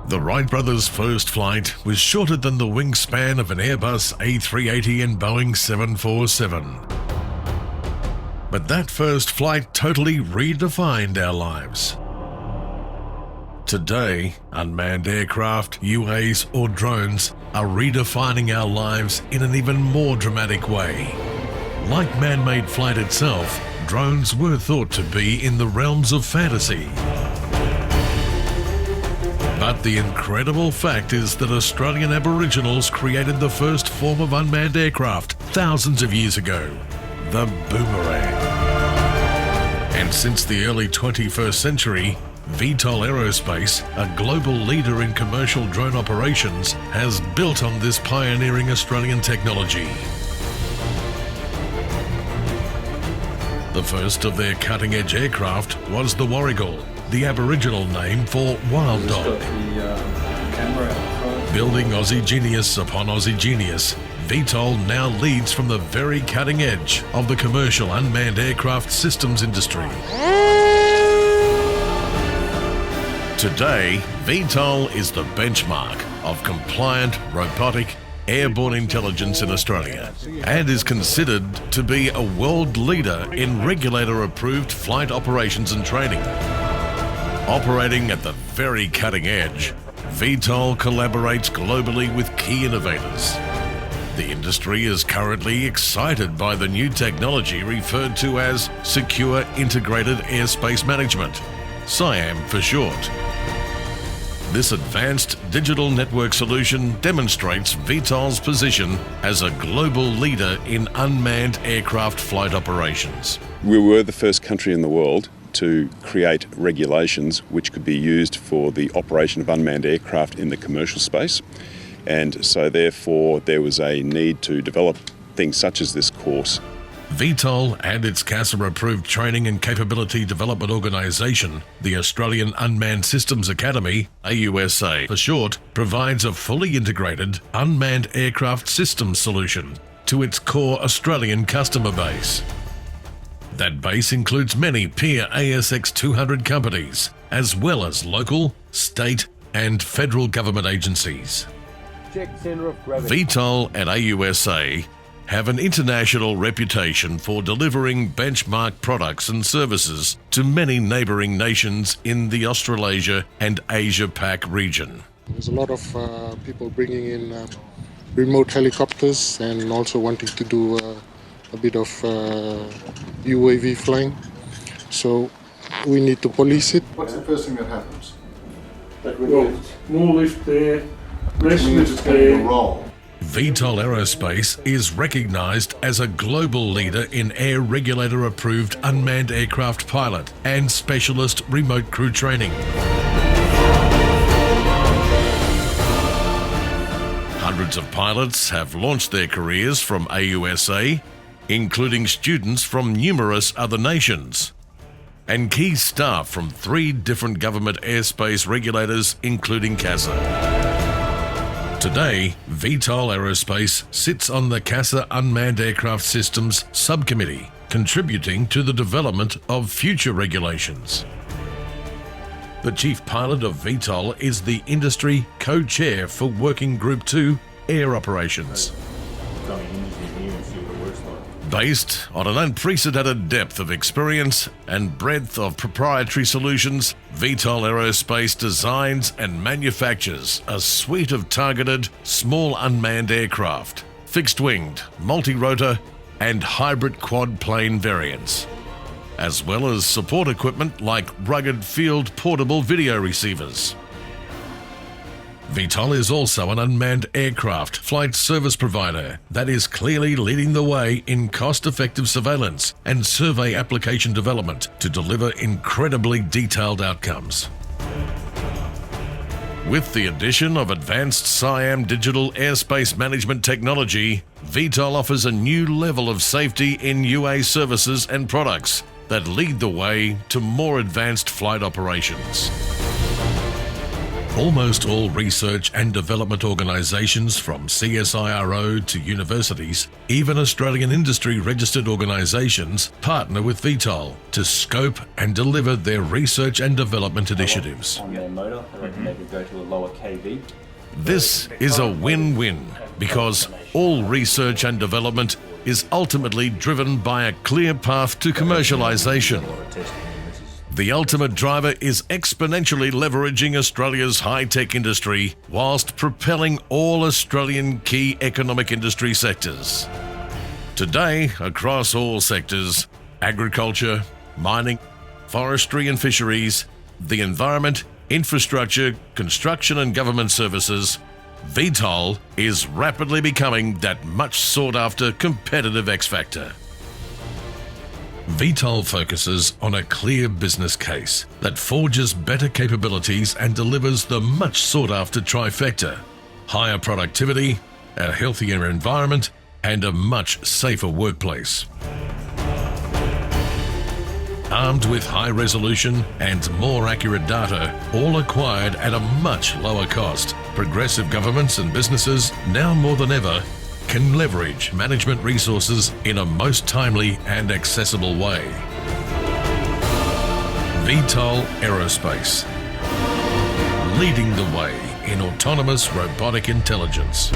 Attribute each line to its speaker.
Speaker 1: The Wright brothers' first flight was shorter than the wingspan of an Airbus A380 and Boeing 747. But that first flight totally redefined our lives. Today, unmanned aircraft, UAs or drones are redefining our lives in an even more dramatic way. Like man-made flight itself, drones were thought to be in the realms of fantasy. But the incredible fact is that Australian Aboriginals created the first form of unmanned aircraft thousands of years ago, the boomerang. And since the early 21st century, V-TOL Aerospace, a global leader in commercial drone operations, has built on this pioneering Australian technology. The first of their cutting-edge aircraft was the Warrigal, the Aboriginal name for wild dog. Building Aussie genius upon Aussie genius, V-TOL now leads from the very cutting edge of the commercial unmanned aircraft systems industry. Today, V-TOL is the benchmark of compliant, robotic, airborne intelligence in Australia and is considered to be a world leader in regulator-approved flight operations and training. Operating at the very cutting edge, V-TOL collaborates globally with key innovators. The industry is currently excited by the new technology referred to as Secure Integrated Airspace Management, SIAM for short. This advanced digital network solution demonstrates V-TOL's position as a global leader in unmanned aircraft flight operations.
Speaker 2: We were the first country in the world to create regulations which could be used for the operation of unmanned aircraft in the commercial space. And so therefore there was a need to develop things such as this course.
Speaker 1: V-TOL and its CASA-approved training and capability development organisation, the Australian Unmanned Systems Academy, AUSA for short, provides a fully integrated unmanned aircraft systems solution to its core Australian customer base. That base includes many peer ASX 200 companies, as well as local, state and federal government agencies. V-TOL and AUSA have an international reputation for delivering benchmark products and services to many neighbouring nations in the Australasia and Asia-Pac region.
Speaker 3: There's a lot of people bringing in remote helicopters and also wanting to do a bit of UAV flying. So we need to police it.
Speaker 4: What's the first thing that happens?
Speaker 5: Well, more lift there, less lift
Speaker 4: there.
Speaker 5: there.
Speaker 1: V-TOL Aerospace is recognised as a global leader in air regulator-approved unmanned aircraft pilot and specialist remote crew training. Hundreds of pilots have launched their careers from AUSA, including students from numerous other nations, and key staff from 3 different government airspace regulators, including CASA. Today, V-TOL Aerospace sits on the CASA Unmanned Aircraft Systems Subcommittee, contributing to the development of future regulations. The chief pilot of V-TOL is the industry co-chair for Working Group 2 Air Operations. Based on an unprecedented depth of experience and breadth of proprietary solutions, V-TOL Aerospace designs and manufactures a suite of targeted small unmanned aircraft, fixed-winged, multi-rotor and hybrid quad-plane variants, as well as support equipment like rugged field portable video receivers. V-TOL is also an unmanned aircraft flight service provider that is clearly leading the way in cost-effective surveillance and survey application development to deliver incredibly detailed outcomes. With the addition of advanced SIAM digital airspace management technology, V-TOL offers a new level of safety in UA services and products that lead the way to more advanced flight operations. Almost all research and development organisations, from CSIRO to universities, even Australian industry registered organisations, partner with V-TOL to scope and deliver their research and development initiatives.
Speaker 4: On their motor, I reckon they could go to a lower KV.
Speaker 1: This is a win-win because all research and development is ultimately driven by a clear path to commercialisation. The ultimate driver is exponentially leveraging Australia's high-tech industry whilst propelling all Australian key economic industry sectors. Today, across all sectors, agriculture, mining, forestry and fisheries, the environment, infrastructure, construction and government services, V-TOL is rapidly becoming that much sought-after competitive X-factor. V-TOL focuses on a clear business case that forges better capabilities and delivers the much sought-after trifecta: higher productivity, a healthier environment, and a much safer workplace. Armed with high resolution and more accurate data, all acquired at a much lower cost, progressive governments and businesses, now more than ever, can leverage management resources in a most timely and accessible way. V-TOL Aerospace, leading the way in autonomous robotic intelligence.